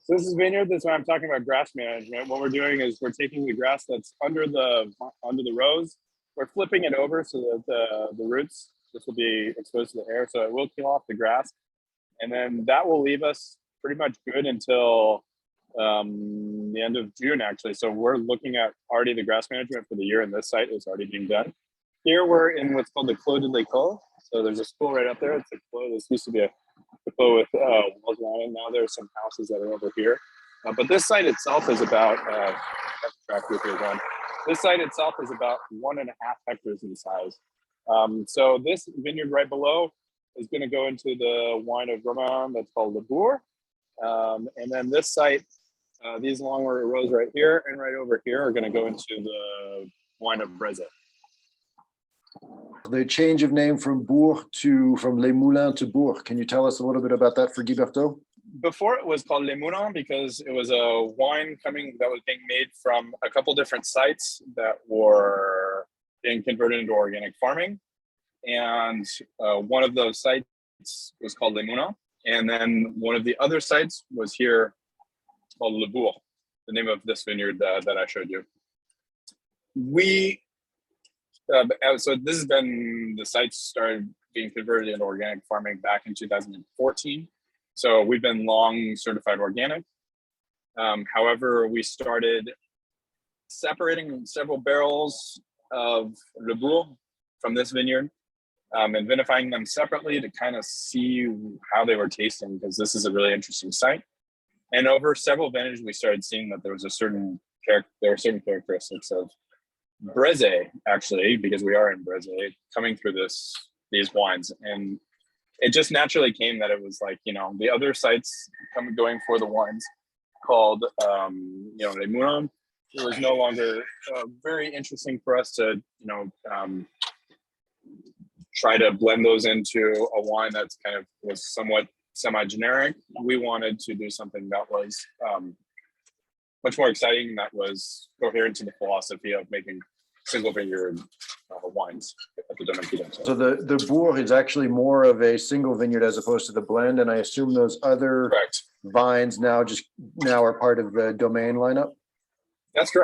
So this is vineyard. That's why I'm talking about grass management. What we're doing is we're taking the grass that's under the rows. We're flipping it over so that the roots, this will be exposed to the air, so it will kill off the grass, and then that will leave us pretty much good until the end of June, actually. So we're looking at already the grass management for the year, and this site is already being done. Here we're in what's called the Clos de l'École. So there's a school right up there. It's a clos. This used to be a clos with walls around it. Now there's some houses that are over here. But this site itself is about, this site itself is about 1.5 hectares in size. So this vineyard right below is going to go into the wine of Romain that's called Le Bourg. And then this site, these long rows right here and right over here are going to go into the wine of Breze. The change of name from Les Moulins to Bourg. Can you tell us a little bit about that for Guiberteau? Before it was called Les Moulins because it was a wine that was being made from a couple different sites that were being converted into organic farming. And one of those sites was called Les Moulins. And then one of the other sites was here called Le Bourg, the name of this vineyard that I showed you. So this has been, the sites started being converted into organic farming back in 2014. So we've been long certified organic. However, we started separating several barrels of Le Bourg from this vineyard and vinifying them separately to kind of see how they were tasting, because this is a really interesting site. And over several vintages, we started seeing that there were certain characteristics of Breze, actually, because we are in Breze, coming through these wines. And it just naturally came that it was like, the other sites going for the wines called, Les Moulins. It was no longer very interesting for us to, try to blend those into a wine that's was somewhat semi-generic. We wanted to do something that was much more exciting, that was coherent to the philosophy of making single vineyard wines at the Domaine Guiberteau. So the Bourg is actually more of a single vineyard as opposed to the blend, and I assume those other Correct. vines now are part of the Domaine lineup? That's correct.